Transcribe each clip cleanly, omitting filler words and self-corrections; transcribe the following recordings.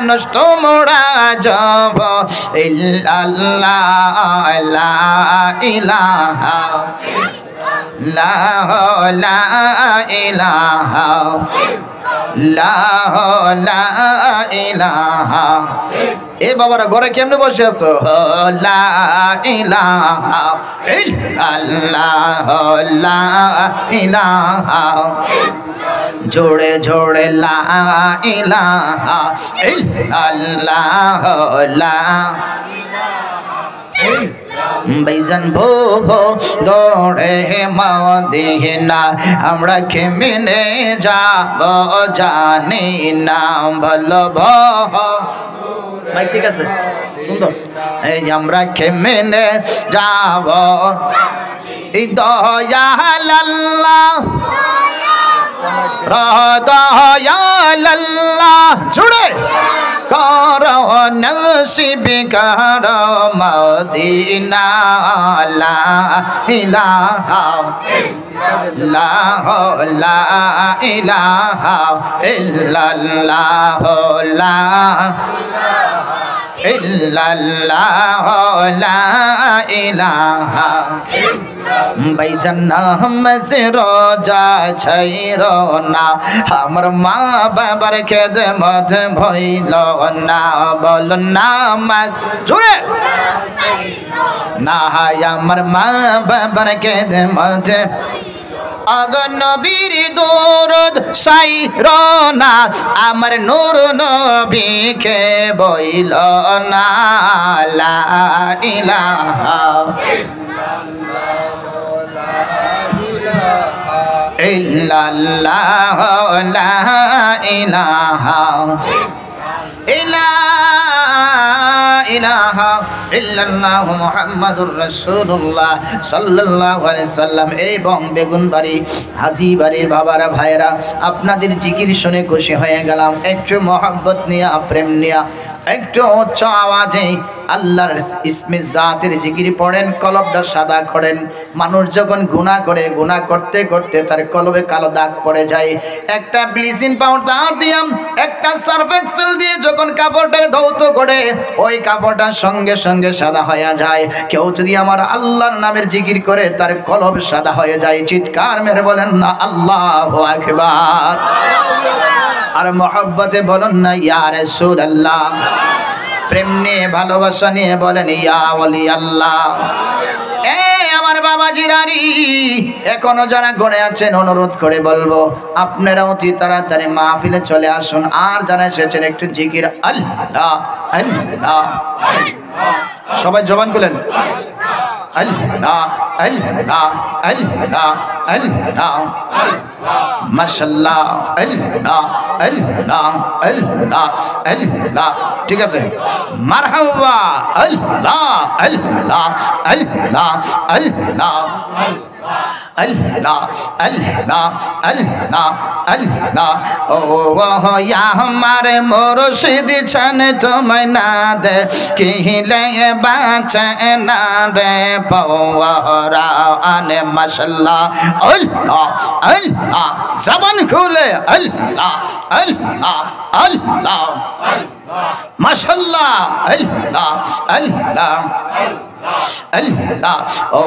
নষ্ট মোরা যাব ইল্লাল্লাহ লা ইলাহা লা ইলাহা লা ইলাহা। এ বাবারা ঘরে কেমনে বসে আছো? লা ইলাহা ইল্লাল্লাহ লা ইলাহা জোড়ে জোড়ে লা ইলাহা ইল্লাল্লাহ লা ভাইজান ভোগো দৌড়ে মদিনা আমরা কেমনে যাব জানি না ভালো ভাই ঠিক আছে সুন্দর এই আমরা কেমনে যাব এই দয়াল আল্লাহ দয়াল আল্লাহ জুড়ে করো নসিব করো মদিনা লা ইলাহা লা ইলাহা ইল্লাল্লাহ লা ইল্লাল্লাহ লা ইলাহা ভাইজান নাম সে রোজা ছাইরো না আমার মা বাবার খেদমত ভইল না বল নামাজ জোরে না আমার মা বাবার খেদমত अगर नबीर दौरद साइरोना आमर नूर नबी के बोइलो ना ला इलाहा इल्लल्लाह ला इलाहा ইলাহা ইল্লাল্লাহ মুহাম্মাদুর রাসূলুল্লাহ সাল্লাল্লাহু আলাইহি সাল্লাম। এবং বেগুনবাড়ি হাজীবাড়ির বাবারা ভাইরা আপনাদের জিকির শুনে খুশি হয়ে গেলাম। একটু মহব্বত নিয়া প্রেম নিয়া একটু উচ্চ আওয়াজে আল্লাহর ইসমে জাতের জিকির পড়েন, কলবটা সাদা করেন। মানুষ যখন গুনাহ করে, গুনাহ করতে করতে তার কলবে কালো দাগ পড়ে যায়, একটা ব্লিচিং পাউডার দিয়াম একটা সার্ফ এক্সেল দিয়ে যখন কাপড়টার ধৌত করে ওই কাপড়টা সঙ্গে সঙ্গে সাদা হয়ে যায়। কেউ যদি আমার আল্লাহর নামের জিকির করে তার কলব সাদা হয়ে যায়। চিৎকার মেরে বলেন না আল্লাহু আকবার। আর মহব্বতে বলেন না ইয়া রাসূলুল্লাহ। প্রেম নিয়ে ভালোবাসা নিয়ে বলেন ইয়া ওলি আল্লাহ। আমার বাবাজিরারি এখনো যারা গড়ে আছেন অনুরোধ করে বলবো আপনারা অতি তাড়াতাড়ি মাহফিলে চলে আসুন। আর যারা এসেছেন একটু জিকির আল্লাহ আল্লাহ সবাই জবান খুলেন আল্লাহ আল্লাহ আল্লাহ আল্লাহ মাশাআল্লাহ আল্লাহ আল্লাহ আল্লাহ আল্লাহ। ঠিক আছে মারহাবা আল্লাহ আল্লাহ আল্লাহ আল্লাহ अल्लाह अल्लाह अल्लाह अल्लाह ओ या हमारे मुर्शिद छन तुम्हें ना दे कहले बाचे ना रे पवारा आने माशाल्लाह अल्लाह अल्लाह जबान खोले अल्लाह अल्लाह अल्लाह माशाल्लाह अल्लाह अल्लाह अल्लाह ओ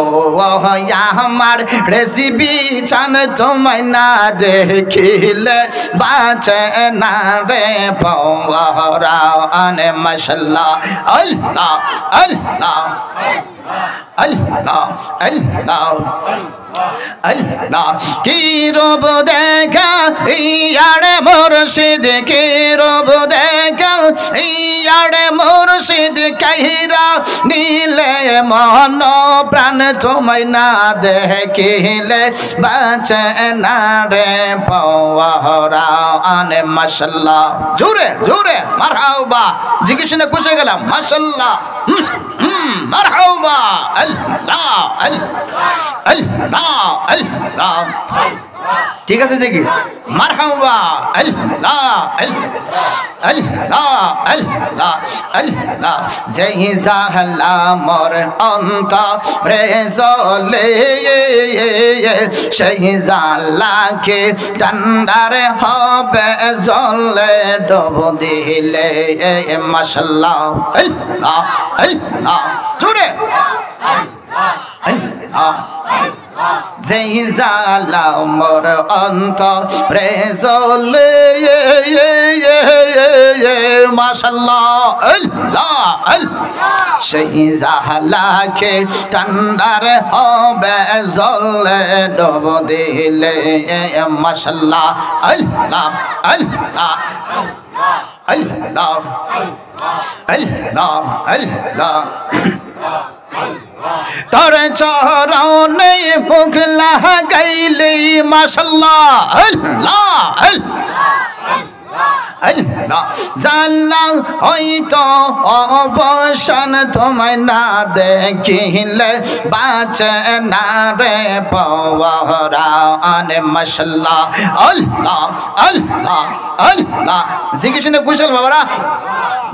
या हमार रेसिपी चान तुम्हें ना देखिले बाचे ना रे पवारा आने माशाल्लाह अल्लाह अल्लाह अल्लाह अल्लाह अल्लाह की रूप देखा यारे मुर्शिद की रूप देखा यारे मुर्शिद कहिरा नीले मनो प्राण तुम्हें ना देखिले बाचे ना रे पवारा आने माशाल्लाह। जोरे जोरे मरहबा जिकिर शुने खुश हो गेलाम माशाल्लाह मरहबा अल्लाह अल्लाह अल्लाह। ठीक है जी मारहाबा अल्लाह আল্লাহ আল্লাহ আল্লাহ যেই জাহলা মোর অন্তরে জ্বলে সেই জালাকে ঠান্ডারে হবে জলে ডুব দিলে মাশাআল্লাহ আল্লাহ আল্লাহ জোরে আল্লাহ যেই জালা মোর অন্তরে জ্বলে মাশাআল্লাহ আল্লাহ আল্লাহ সেই জালাকে ঠান্ডার হবে জলে ডুব দিলে মাশাআল্লাহ আল্লাহ আল্লাহ আল্লাহ আল্লাহ আল্লাহ তোর চরণে মুখ লাগাইলে মাশাআল্লাহ আল্লাহ আল্লাহ জাল্লা হয়তো অবসান তোমায় না দেখিলে বাঁচে না রে পওয়ারান মাশাআল্লাহ আল্লাহ আল্লাহ আল্লাহ জিজ্ঞেস কুশল বাবারা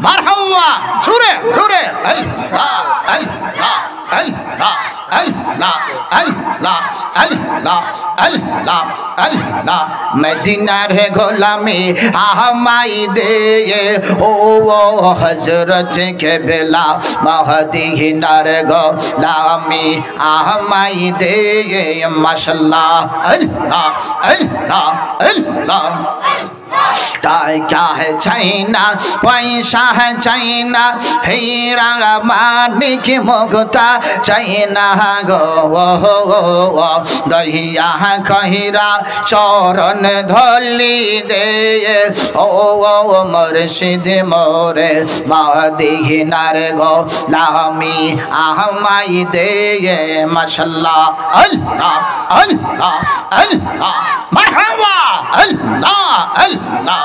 মারহাবা জোরে জোরে আল্লাহ আল্লাহ আল্লাহ আল্লাহ আল্লাহ আল্লাহ আল্লাহ আল্লাহ মদিনার গোলামি আহমাই দে ও হযরত কেবলা মদিনার গোলামি আহমাই দে মাশাআল্লাহ আল্লাহ আল্লাহ আল্লাহ টাকা চাইনা পয়সা চাইনা হীরা মানিক মুক্তা চাইনা গো দহিয়া কহিরা চরণ ধলি দে ও মুর্শিদ মোরে মদিনার গোলামি আহমাই দে মাশাআল্লাহ আল্লাহ আল্লাহ আল্লাহ মারহাবা আল্লাহ আল্লাহ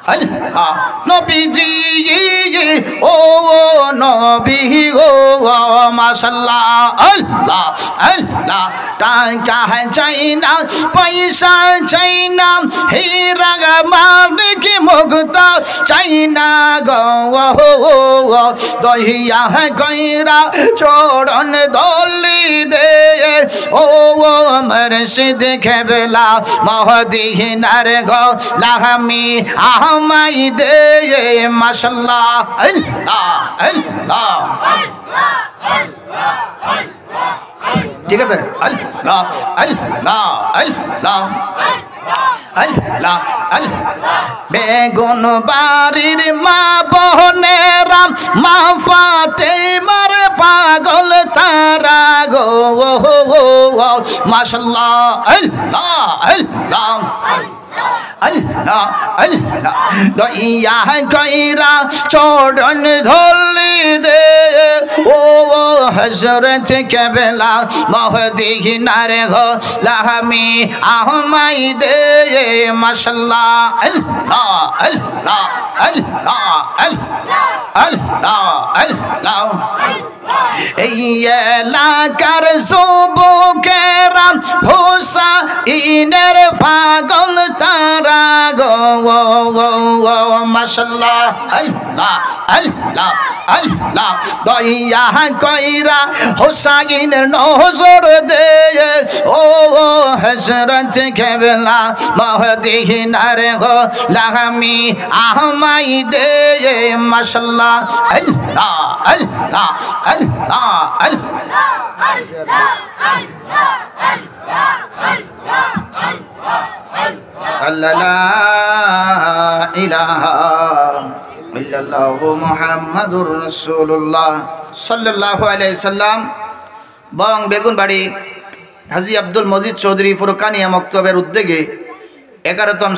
আল্লাহ নবীজি ও নবী গো মাশাআল্লাহ আল্লাহ আল্লাহ টাকা চাইনা পয়সা চাইনা হীরা মানিক মুক্তা চাইনা গো দহিয়া কইরা চরণ ধলি দে ও মুর্শিদ কেবলা মদিনার গোলামি আহমাই দে মাশাআল্লাহ আল্লাহ আল্লাহ ঠিক আছে আল্লাহ আল্লাহ আল্লাহ আল্লাহ আল্লাহ বেগুন বাড়ির মা বহনেরা মা ফাতেমার পাগল তারা গো মাশাআল্লাহ আল্লাহ আল্লাহ আল্লাহ আল্লাহ দইয়া কইরা চরণ ধলি দে ও হযরত কেবলা মদিনার গোলামি আহমাই দে মাশাআল্লাহ আল্লাহ আল্লাহ আল্লাহ আল্লাহ আল্লাহ এই এলাকার যুবকেরা হুসাইনের পাগল তারা গো মাশাআল্লাহ আল্লাহ আল্লাহ আল্লাহ দইয়া কইরা হুসাইনের নজর দে ও হযরত কেবলা মদিনার গোলামি আহমাই দে মাশাআল্লাহ আল্লাহ আল্লাহ আল্লাহ আল্লাহ লা ইলাহা ইল্লাল্লাহু মুহাম্মাদুর রাসূলুল্লাহ সাল্লাল্লাহু আলাইহি সাল্লাম বং বেগুনবাড়ি হাজী আব্দুল মজিদ চৌধুরী ফুরকানিয়া মক্তবের উদ্যোগে 11তম